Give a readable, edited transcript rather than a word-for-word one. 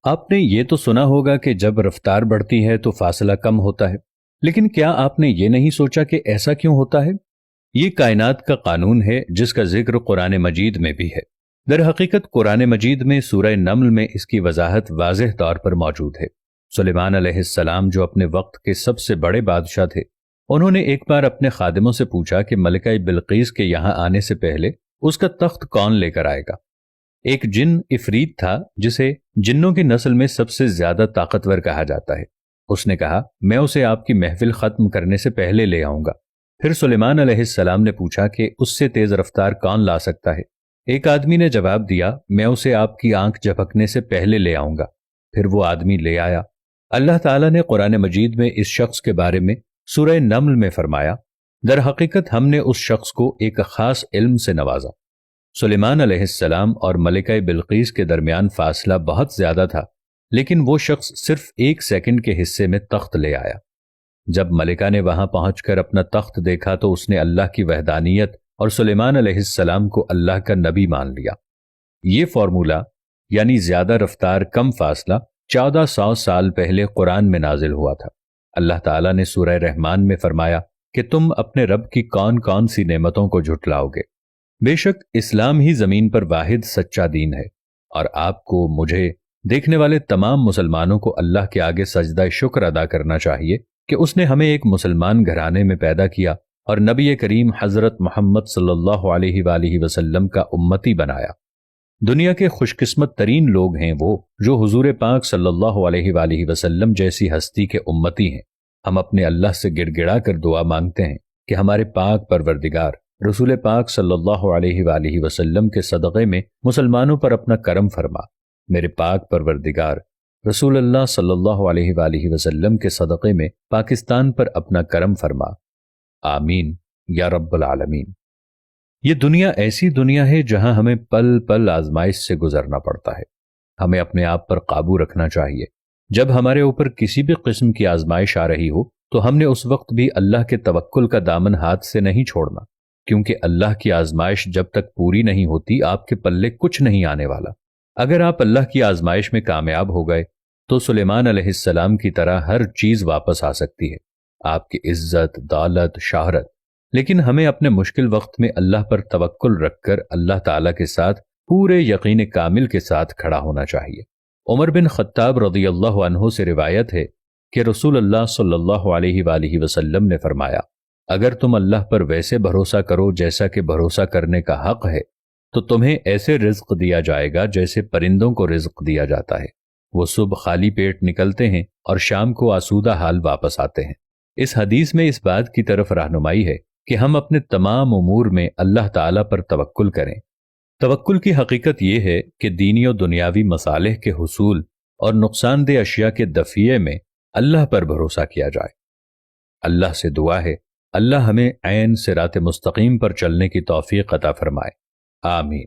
آپ نے یہ تو سنا ہوگا کہ جب رفتار بڑھتی ہے تو فاصلہ کم ہوتا ہے، لیکن کیا آپ نے یہ نہیں سوچا کہ ایسا کیوں ہوتا ہے؟ یہ کائنات کا قانون ہے جس کا ذکر قرآن مجید میں بھی ہے۔ در حقیقت قرآن مجید میں سورہ نمل میں اس کی وضاحت واضح طور پر موجود ہے۔ سلیمان علیہ السلام جو اپنے وقت کے سب سے بڑے بادشاہ تھے، انہوں نے ایک بار اپنے خادموں سے پوچھا کہ ملکہ بلقیس کے یہاں آنے سے پہلے اس کا تخت کون لے کر آئے گا؟ ایک جن عفریت تھا جسے جنوں کی نسل میں سب سے زیادہ طاقتور کہا جاتا ہے۔ اس نے کہا، میں اسے آپ کی محفل ختم کرنے سے پہلے لے آؤں گا۔ پھر سلیمان علیہ السلام نے پوچھا کہ اس سے تیز رفتار کون لا سکتا ہے؟ ایک آدمی نے جواب دیا، میں اسے آپ کی آنکھ جھپکنے سے پہلے لے آؤں گا۔ پھر وہ آدمی لے آیا۔ اللہ تعالیٰ نے قرآن مجید میں اس شخص کے بارے میں سورہ نمل میں فرمایا، در حقیقت ہم نے اس شخص کو ایک خاص علم سے نوازا۔ سلیمان علیہ السلام اور ملکہ بلقیس کے درمیان فاصلہ بہت زیادہ تھا، لیکن وہ شخص صرف 1 سیکنڈ کے حصے میں تخت لے آیا۔ جب ملکہ نے وہاں پہنچ کر اپنا تخت دیکھا تو اس نے اللہ کی وحدانیت اور سلیمان علیہ السلام کو اللہ کا نبی مان لیا۔ یہ فارمولہ یعنی زیادہ رفتار کم فاصلہ 1400 سال پہلے قرآن میں نازل ہوا تھا۔ اللہ تعالیٰ نے سورہ رحمان میں فرمایا کہ تم اپنے رب کی کون کون سی نعمتوں کو جھٹلاؤ گے۔ بے شک اسلام ہی زمین پر واحد سچا دین ہے، اور آپ کو، مجھے، دیکھنے والے تمام مسلمانوں کو اللہ کے آگے سجدہ شکر ادا کرنا چاہیے کہ اس نے ہمیں ایک مسلمان گھرانے میں پیدا کیا اور نبی کریم حضرت محمد صلی اللہ علیہ وآلہ وسلم کا امتی بنایا۔ دنیا کے خوش قسمت ترین لوگ ہیں وہ جو حضور پاک صلی اللہ علیہ وآلہ وسلم جیسی ہستی کے امتی ہیں۔ ہم اپنے اللہ سے گڑ گڑا کر دعا مانگتے ہیں کہ ہمارے پاک پروردگار رسول پاک صلی اللہ علیہ وآلہ وسلم کے صدقے میں مسلمانوں پر اپنا کرم فرما۔ میرے پاک پروردگار رسول اللہ صلی اللہ علیہ وآلہ وسلم کے صدقے میں پاکستان پر اپنا کرم فرما، آمین یا رب العالمین۔ یہ دنیا ایسی دنیا ہے جہاں ہمیں پل پل آزمائش سے گزرنا پڑتا ہے۔ ہمیں اپنے آپ پر قابو رکھنا چاہیے۔ جب ہمارے اوپر کسی بھی قسم کی آزمائش آ رہی ہو تو ہم نے اس وقت بھی اللہ کے توکل کا دامن ہاتھ سے نہیں چھوڑنا، کیونکہ اللہ کی آزمائش جب تک پوری نہیں ہوتی آپ کے پلے کچھ نہیں آنے والا۔ اگر آپ اللہ کی آزمائش میں کامیاب ہو گئے تو سلیمان علیہ السلام کی طرح ہر چیز واپس آ سکتی ہے، آپ کی عزت، دولت، شہرت۔ لیکن ہمیں اپنے مشکل وقت میں اللہ پر توکل رکھ کر اللہ تعالیٰ کے ساتھ پورے یقین کامل کے ساتھ کھڑا ہونا چاہیے۔ عمر بن خطاب رضی اللہ عنہ سے روایت ہے کہ رسول اللہ صلی اللہ علیہ وآلہ وسلم نے فرمایا، اگر تم اللہ پر ویسے بھروسہ کرو جیسا کہ بھروسہ کرنے کا حق ہے تو تمہیں ایسے رزق دیا جائے گا جیسے پرندوں کو رزق دیا جاتا ہے۔ وہ صبح خالی پیٹ نکلتے ہیں اور شام کو آسودہ حال واپس آتے ہیں۔ اس حدیث میں اس بات کی طرف رہنمائی ہے کہ ہم اپنے تمام امور میں اللہ تعالیٰ پر توکل کریں۔ توکل کی حقیقت یہ ہے کہ دینی و دنیاوی مصالح کے حصول اور نقصان دہ اشیاء کے دفعے میں اللہ پر بھروسہ کیا جائے۔ اللہ سے دعا ہے اللہ ہمیں عین صراط مستقیم پر چلنے کی توفیق عطا فرمائے، آمین۔